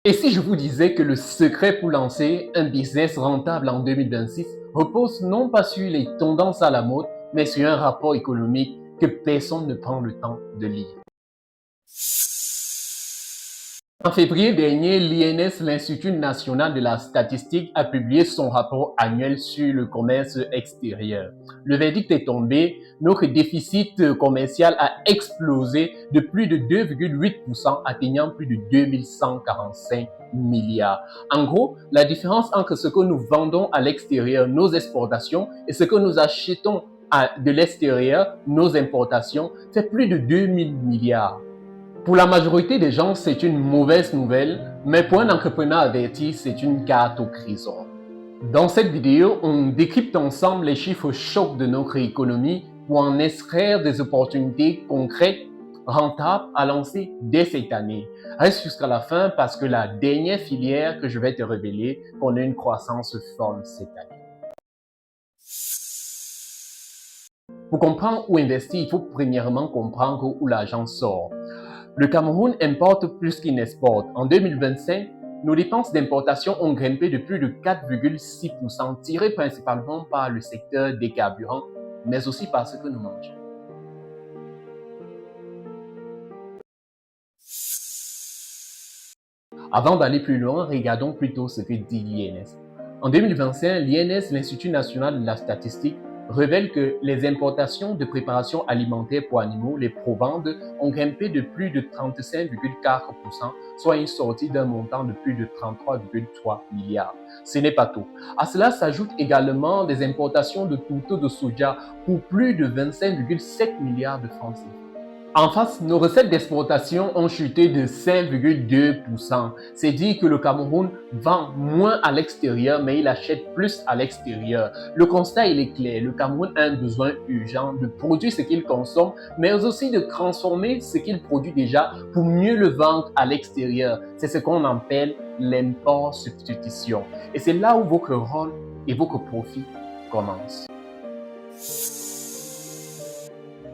Et si je vous disais que le secret pour lancer un business rentable en 2026 repose non pas sur les tendances à la mode, mais sur un rapport économique que personne ne prend le temps de lire. En février dernier, l'INS, l'Institut national de la statistique, a publié son rapport annuel sur le commerce extérieur. Le verdict est tombé, notre déficit commercial a explosé de plus de 2,8%, atteignant plus de 2145 milliards. En gros, la différence entre ce que nous vendons à l'extérieur, nos exportations, et ce que nous achetons de l'extérieur, nos importations, fait plus de 2000 milliards. Pour la majorité des gens, c'est une mauvaise nouvelle, mais pour un entrepreneur averti, c'est une carte au trésor. Dans cette vidéo, on décrypte ensemble les chiffres chocs de notre économie pour en extraire des opportunités concrètes, rentables à lancer dès cette année. Reste jusqu'à la fin parce que la dernière filière que je vais te révéler connaît une croissance folle cette année. Pour comprendre où investir, il faut premièrement comprendre où l'argent sort. Le Cameroun importe plus qu'il n'exporte. En 2025, nos dépenses d'importation ont grimpé de plus de 4,6%, tirées principalement par le secteur des carburants, mais aussi par ce que nous mangeons. Avant d'aller plus loin, regardons plutôt ce que dit l'INS. En 2025, l'INS, l'Institut national de la statistique, révèle que les importations de préparation alimentaire pour animaux, les provendes, ont grimpé de plus de 35,4%, soit une sortie d'un montant de plus de 33,3 milliards. Ce n'est pas tout. À cela s'ajoutent également des importations de tourteaux de soja pour plus de 25,7 milliards de francs CFA. En face, nos recettes d'exportation ont chuté de 5,2%. C'est dire que le Cameroun vend moins à l'extérieur, mais il achète plus à l'extérieur. Le constat, il est clair. Le Cameroun a un besoin urgent de produire ce qu'il consomme, mais aussi de transformer ce qu'il produit déjà pour mieux le vendre à l'extérieur. C'est ce qu'on appelle l'import-substitution. Et c'est là où votre rôle et votre profit commencent.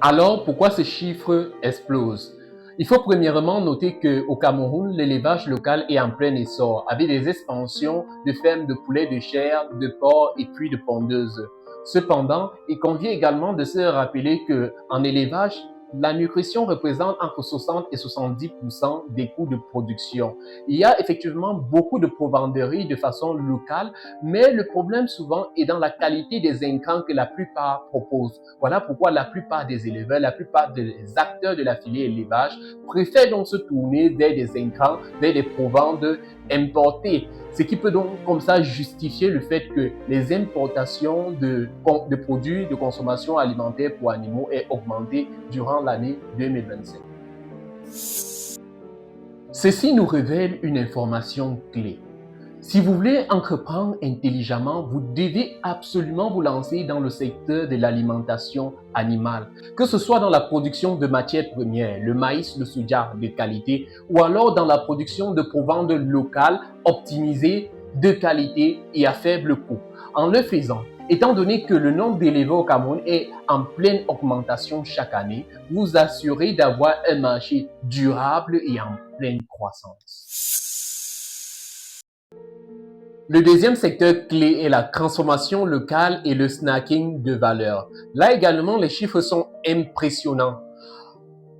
Alors, pourquoi ces chiffres explosent? Il faut premièrement noter qu'au Cameroun, l'élevage local est en plein essor, avec des expansions de fermes de poulets de chair, de porc et puis de pondeuses. Cependant, il convient également de se rappeler qu'en élevage, la nutrition représente entre 60 et 70% des coûts de production. Il y a effectivement beaucoup de provenderies de façon locale, mais le problème souvent est dans la qualité des intrants que la plupart proposent. Voilà pourquoi la plupart des éleveurs, la plupart des acteurs de la filière élevage préfèrent donc se tourner vers des intrants, vers des provandes importées. Ce qui peut donc comme ça justifier le fait que les importations de produits de consommation alimentaire pour animaux aient augmenté durant l'année 2025. Ceci nous révèle une information clé. Si vous voulez entreprendre intelligemment, vous devez absolument vous lancer dans le secteur de l'alimentation animale, que ce soit dans la production de matières premières, le maïs, le soja de qualité, ou alors dans la production de provendes locales optimisées, de qualité et à faible coût. En le faisant, étant donné que le nombre d'éleveurs au Cameroun est en pleine augmentation chaque année, vous assurez d'avoir un marché durable et en pleine croissance. Le deuxième secteur clé est la transformation locale et le snacking de valeur. Là également, les chiffres sont impressionnants.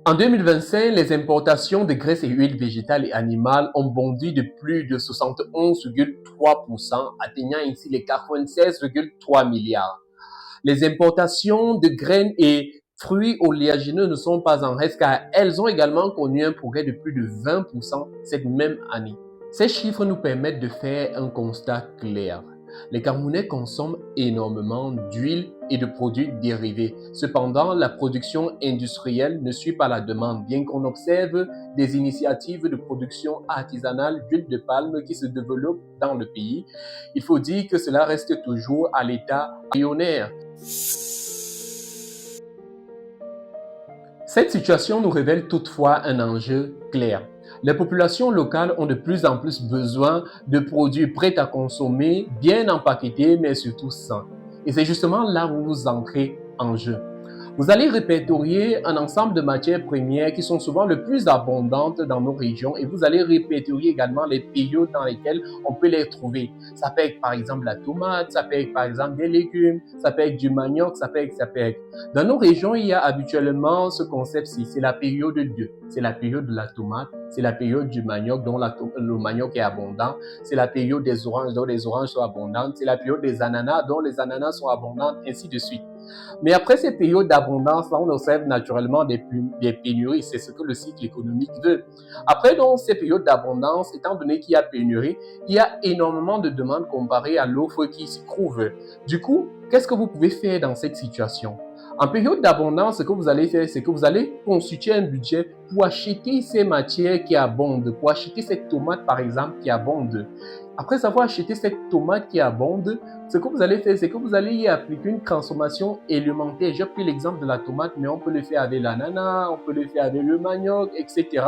En 2025, les importations de graisses et huiles végétales et animales ont bondi de plus de 71,3%, atteignant ainsi les 96,3 milliards. Les importations de graines et fruits oléagineux ne sont pas en reste car elles ont également connu un progrès de plus de 20% cette même année. Ces chiffres nous permettent de faire un constat clair. Les Camerounais consomment énormément d'huile et de produits dérivés. Cependant, la production industrielle ne suit pas la demande, bien qu'on observe des initiatives de production artisanale d'huile de palme qui se développent dans le pays. Il faut dire que cela reste toujours à l'état embryonnaire. Cette situation nous révèle toutefois un enjeu clair. Les populations locales ont de plus en plus besoin de produits prêts à consommer, bien empaquetés, mais surtout sains. Et c'est justement là où vous entrez en jeu. Vous allez répertorier un ensemble de matières premières qui sont souvent les plus abondantes dans nos régions et vous allez répertorier également les périodes dans lesquelles on peut les trouver. Ça peut être par exemple la tomate, ça peut être par exemple des légumes, ça peut être du manioc, ça peut être. Dans nos régions, il y a habituellement ce concept-ci, c'est la période 2. C'est la période de la tomate, c'est la période du manioc dont le manioc est abondant, c'est la période des oranges dont les oranges sont abondantes, c'est la période des ananas dont les ananas sont abondantes, ainsi de suite. Mais après ces périodes d'abondance, là, on observe naturellement des pénuries. C'est ce que le cycle économique veut. Après donc ces périodes d'abondance, étant donné qu'il y a pénurie, il y a énormément de demandes comparées à l'offre qui s'y trouve. Du coup, qu'est-ce que vous pouvez faire dans cette situation? En période d'abondance, ce que vous allez faire, c'est que vous allez constituer un budget pour acheter ces matières qui abondent, pour acheter cette tomate, par exemple, qui abonde. Après avoir acheté cette tomate qui abonde, ce que vous allez faire, c'est que vous allez y appliquer une transformation élémentaire. J'ai pris l'exemple de la tomate, mais on peut le faire avec l'ananas, on peut le faire avec le manioc, etc.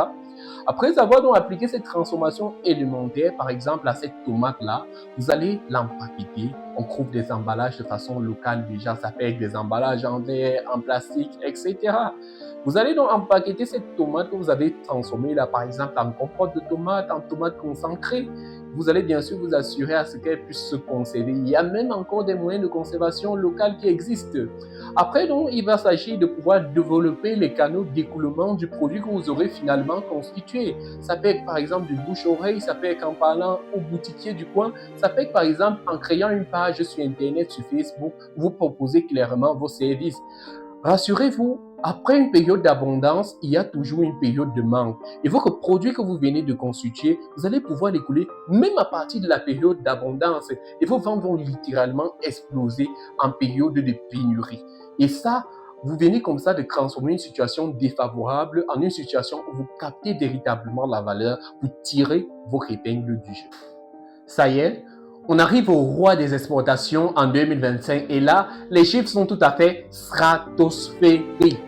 Après avoir donc appliqué cette transformation élémentaire, par exemple à cette tomate-là, vous allez l'empaqueter. On trouve des emballages de façon locale déjà, ça peut être des emballages en verre, en plastique, etc. Vous allez donc empaqueter cette tomate que vous avez transformée là, par exemple en compote de tomate, en tomate concentrée. Vous allez bien sûr vous assurer à ce qu'elle puisse se conserver. Il y a même encore des moyens de conservation locale qui existent. Après, donc, il va s'agir de pouvoir développer les canaux d'écoulement du produit que vous aurez finalement constitué. Ça peut être par exemple du bouche-oreille, ça peut être en parlant au boutiquier du coin, ça peut être par exemple en créant une page sur Internet, sur Facebook, où vous proposez clairement vos services. Rassurez-vous, après une période d'abondance, il y a toujours une période de manque. Et votre produit que vous venez de constituer, vous allez pouvoir l'écouler même à partir de la période d'abondance. Et vos ventes vont littéralement exploser en période de pénurie. Et ça, vous venez comme ça de transformer une situation défavorable en une situation où vous captez véritablement la valeur, vous tirez votre épingle du jeu. Ça y est, on arrive au roi des exportations en 2025 et là, les chiffres sont tout à fait stratosphériques.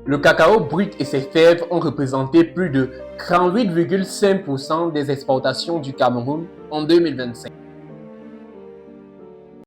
Le cacao brut et ses fèves ont représenté plus de 38,5% des exportations du Cameroun en 2025.